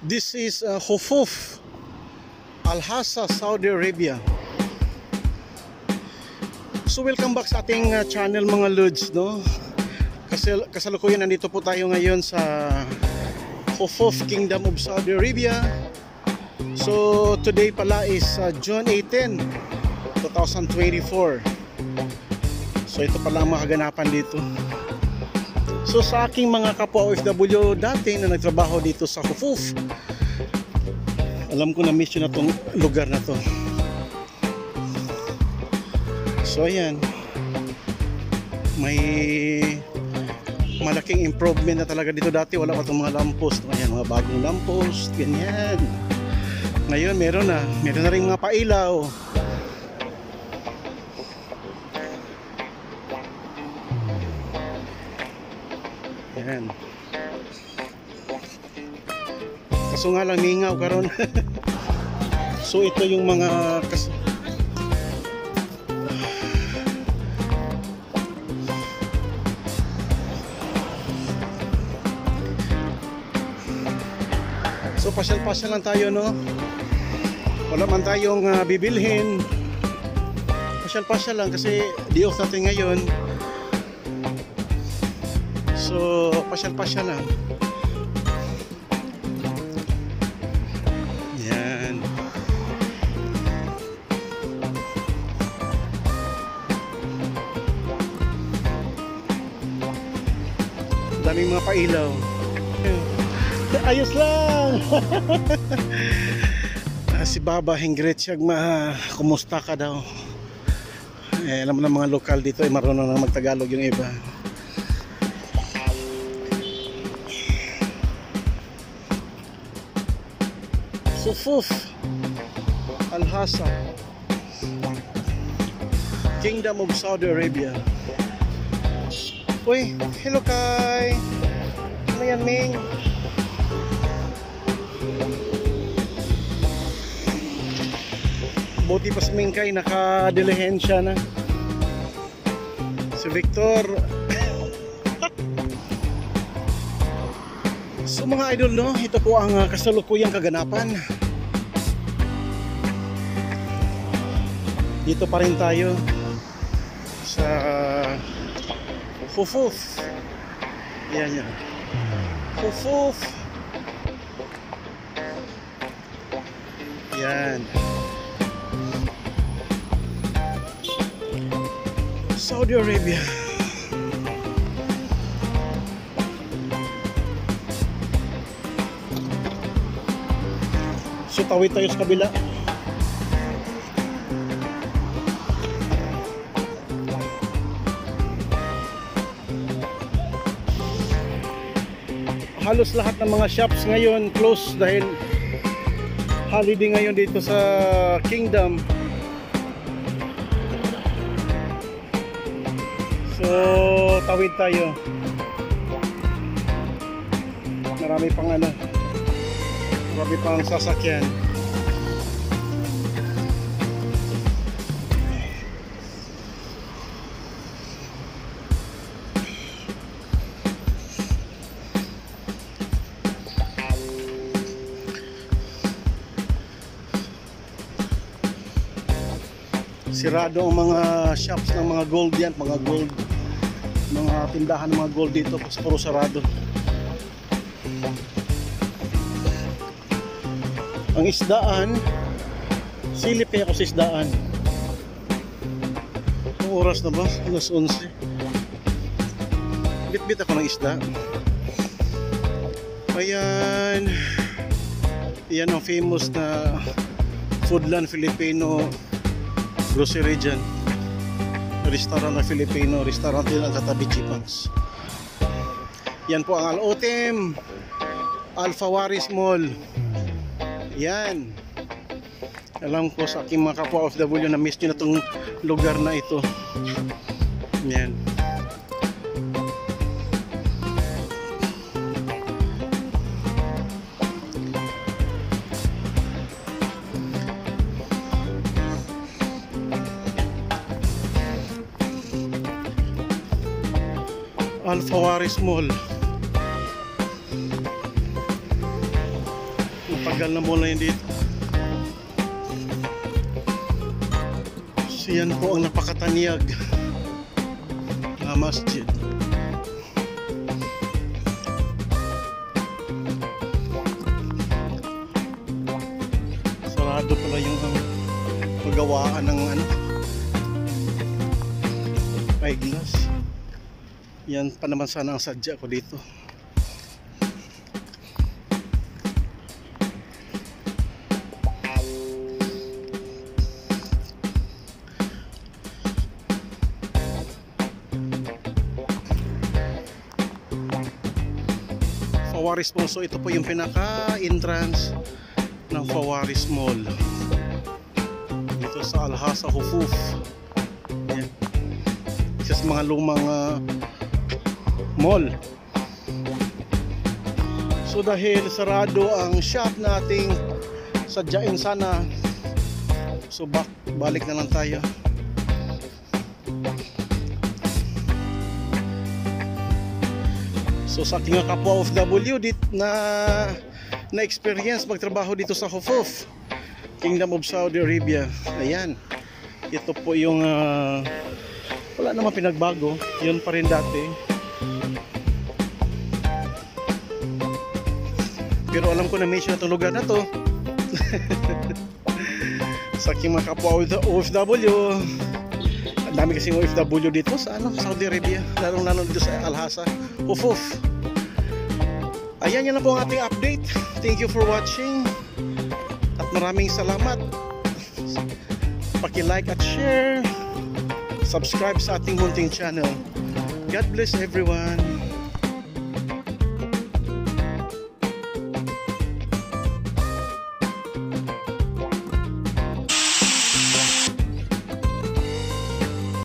This is Hufuf, Al-Hasa, Saudi Arabia. So welcome back sa ating channel mga Lods, no? Kasi kasalukuyan nandito po tayo ngayon sa Hufuf, Kingdom of Saudi Arabia. So today pala is June 18, 2024. So ito pala ang mga kaganapan dito. So sa aking mga kapwa OFW dati na nagtrabaho dito sa Hufuf, alam ko na miss yun na tong lugar na to. So ayan, may malaking improvement na talaga dito. Dati wala pa itong mga lamppost. Ayan, mga bagong lamppost, ganyan. Ngayon meron na rin mga pailaw. Ayan. Kaso nga lang mingaw karon. So ito yung mga So pasyal-pasyal lang tayo, no? Wala man tayong bibilhin. Pasyal-pasyal lang kasi di off natin ngayon. So pasyal-pasyal lang. Yan. Daming mga pailaw. Ayos lang. Si Baba Hingrit siya kumusta ka daw. Alam mo na mga lokal dito ay marunong na magtagalog yung iba. Hufuf, Al-Hasa, Kingdom of Saudi Arabia. Uy, hello Kai. Ano yan, Ming? Buti pa si Ming Kai, naka-dilihensya na. Si Victor. So mga idol, no, ito po ang kasalukuyang kaganapan. Dito pa rin tayo sa Hufuf. Yan yan, Hufuf. Yan, Saudi Arabia. So tawid tayo sa kabila. Halos lahat ng mga shops ngayon close dahil holiday ngayon dito sa Kingdom. So tawid tayo. Marami pang sasakyan. Sirado ang mga shops ng mga gold yan, mga tindahan ng mga gold dito, puro sarado. Ang isdaan, silip kaya ako sa isdaan. Ang oras na ba? Alas 11. Bit-bit ako ng isda. Ayan. Yan ang famous na Foodland Filipino grocery dyan. Restaurant na Filipino, restaurant din ang katabi Chipans. Yan po ang Al-Otem Al-Fawaris Mall. Yan. Alam ko sa aking mga kapwa OFW na miss nyo na itong lugar na ito. Yan. Al-Fawaris Mall. matagal na mula yun dito. So yan po ang napakatanyag na masjid. Sarado pala yung pagawaan ng eyeglass. Yan pa naman sana ang sadya ko dito. Fawaris Mall. So ito po yung pinaka-entrance ng Fawaris Mall dito sa Al-Hasa Hufuf. Yan. Isa sa mga lumang mall. So dahil sarado ang shop nating sadyain sana, so balik na lang tayo. So sa aking kapwa OFW na experience magtrabaho dito sa Hufuf, Kingdom of Saudi Arabia. Ayan. Ito po yung wala namang pinagbago. Yun pa rin dati. Pero alam ko na may siya itong lugar na to. Sa aking mga kapwa OFW, ang dami kasing OFW dito sa Saudi Arabia, lalong dito sa Al-Hasa Hufuf. Ayan, yan na po ang ating update. Thank you for watching at maraming salamat. Paki-like at share, subscribe sa ating munting channel. God bless everyone.